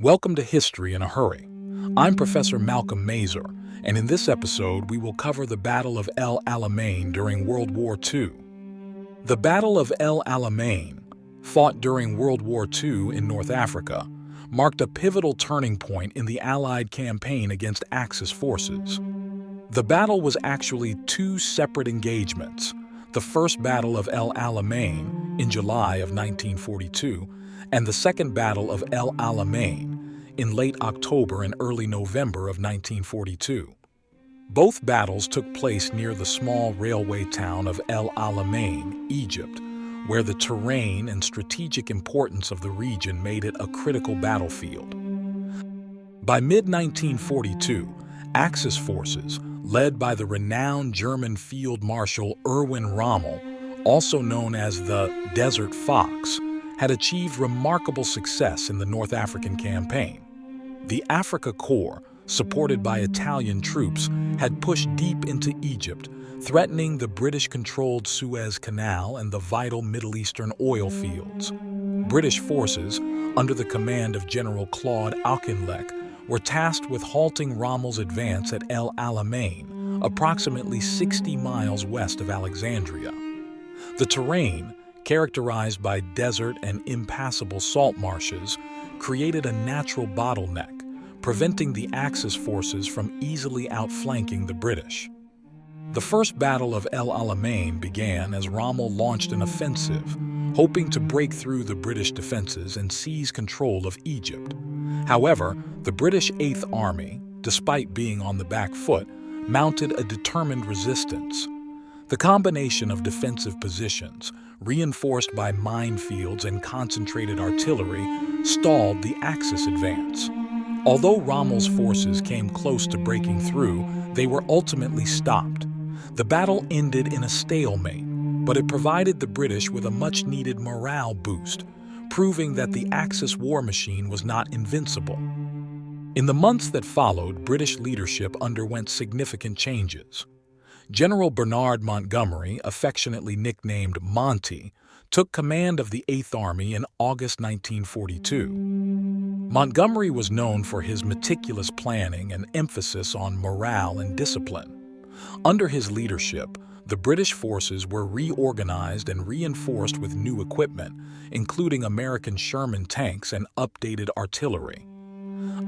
Welcome to History in a Hurry. I'm Professor Malcolm Mazur, and in this episode we will cover the Battle of El Alamein during World War II. The Battle of El Alamein, fought during World War II in North Africa, marked a pivotal turning point in the Allied campaign against Axis forces. The battle was actually two separate engagements: the First Battle of El Alamein in July of 1942 and the Second Battle of El Alamein in late October and early November of 1942. Both battles took place near the small railway town of El Alamein, Egypt, where the terrain and strategic importance of the region made it a critical battlefield. By mid-1942, Axis forces, led by the renowned German Field Marshal Erwin Rommel, also known as the Desert Fox, had achieved remarkable success in the North African campaign. The Afrika Korps, supported by Italian troops, had pushed deep into Egypt, threatening the British-controlled Suez Canal and the vital Middle Eastern oil fields. British forces, under the command of General Claude Auchinleck, were tasked with halting Rommel's advance at El Alamein, approximately 60 miles west of Alexandria. The terrain, characterized by desert and impassable salt marshes, created a natural bottleneck, preventing the Axis forces from easily outflanking the British. The First Battle of El Alamein began as Rommel launched an offensive, hoping to break through the British defenses and seize control of Egypt. However, the British Eighth Army, despite being on the back foot, mounted a determined resistance. The combination of defensive positions, reinforced by minefields and concentrated artillery, stalled the Axis advance. Although Rommel's forces came close to breaking through, they were ultimately stopped. The battle ended in a stalemate, but it provided the British with a much-needed morale boost, proving that the Axis war machine was not invincible. In the months that followed, British leadership underwent significant changes. General Bernard Montgomery, affectionately nicknamed Monty, took command of the Eighth Army in August 1942. Montgomery was known for his meticulous planning and emphasis on morale and discipline. Under his leadership, the British forces were reorganized and reinforced with new equipment, including American Sherman tanks and updated artillery.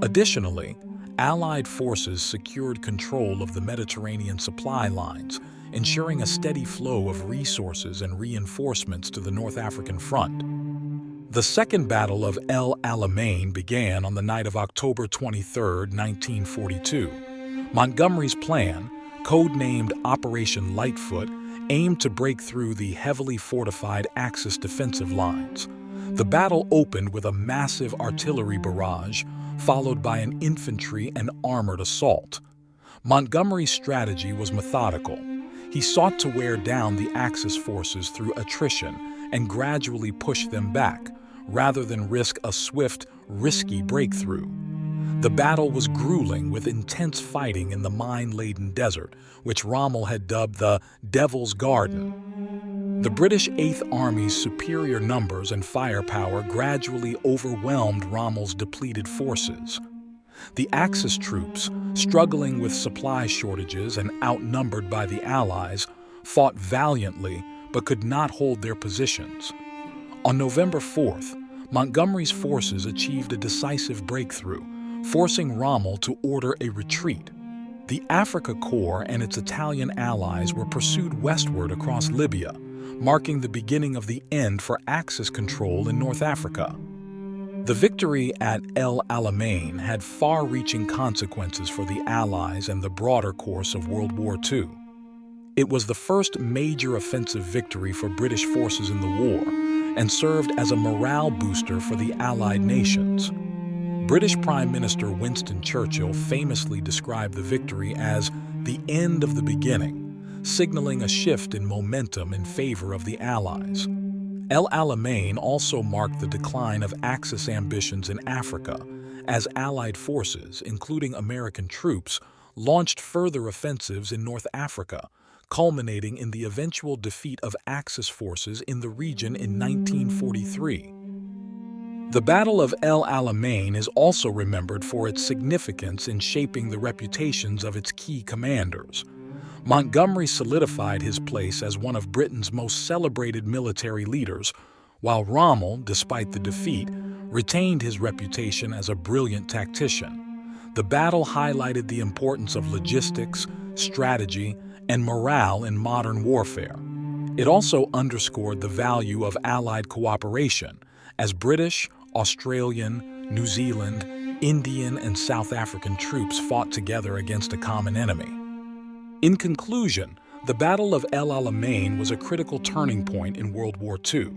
Additionally, Allied forces secured control of the Mediterranean supply lines, ensuring a steady flow of resources and reinforcements to the North African front. The Second Battle of El Alamein began on the night of October 23, 1942. Montgomery's plan, codenamed Operation Lightfoot, aimed to break through the heavily fortified Axis defensive lines. The battle opened with a massive artillery barrage, followed by an infantry and armored assault. Montgomery's strategy was methodical. He sought to wear down the Axis forces through attrition and gradually push them back, rather than risk a swift, risky breakthrough. The battle was grueling, with intense fighting in the mine-laden desert, which Rommel had dubbed the Devil's Garden. The British Eighth Army's superior numbers and firepower gradually overwhelmed Rommel's depleted forces. The Axis troops, struggling with supply shortages and outnumbered by the Allies, fought valiantly but could not hold their positions. On November 4th, Montgomery's forces achieved a decisive breakthrough, forcing Rommel to order a retreat. The Afrika Korps and its Italian allies were pursued westward across Libya, marking the beginning of the end for Axis control in North Africa. The victory at El Alamein had far-reaching consequences for the Allies and the broader course of World War II. It was the first major offensive victory for British forces in the war and served as a morale booster for the Allied nations. British Prime Minister Winston Churchill famously described the victory as the end of the beginning, signaling a shift in momentum in favor of the Allies. El Alamein also marked the decline of Axis ambitions in Africa, as Allied forces, including American troops, launched further offensives in North Africa, culminating in the eventual defeat of Axis forces in the region in 1943. The Battle of El Alamein is also remembered for its significance in shaping the reputations of its key commanders. Montgomery solidified his place as one of Britain's most celebrated military leaders, while Rommel, despite the defeat, retained his reputation as a brilliant tactician. The battle highlighted the importance of logistics, strategy, and morale in modern warfare. It also underscored the value of Allied cooperation, as British, Australian, New Zealand, Indian, and South African troops fought together against a common enemy. In conclusion, the Battle of El Alamein was a critical turning point in World War II.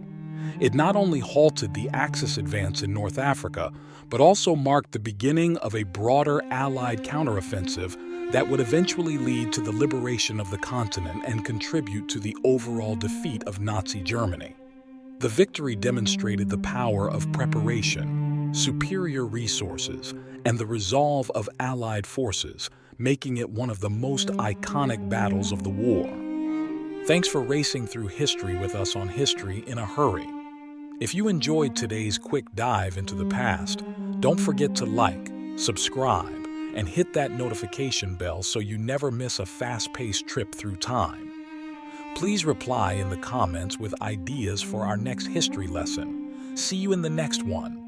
It not only halted the Axis advance in North Africa, but also marked the beginning of a broader Allied counteroffensive that would eventually lead to the liberation of the continent and contribute to the overall defeat of Nazi Germany. The victory demonstrated the power of preparation, superior resources, and the resolve of Allied forces, making it one of the most iconic battles of the war. Thanks for racing through history with us on History in a Hurry. If you enjoyed today's quick dive into the past, don't forget to like, subscribe, and hit that notification bell so you never miss a fast-paced trip through time. Please reply in the comments with ideas for our next history lesson. See you in the next one.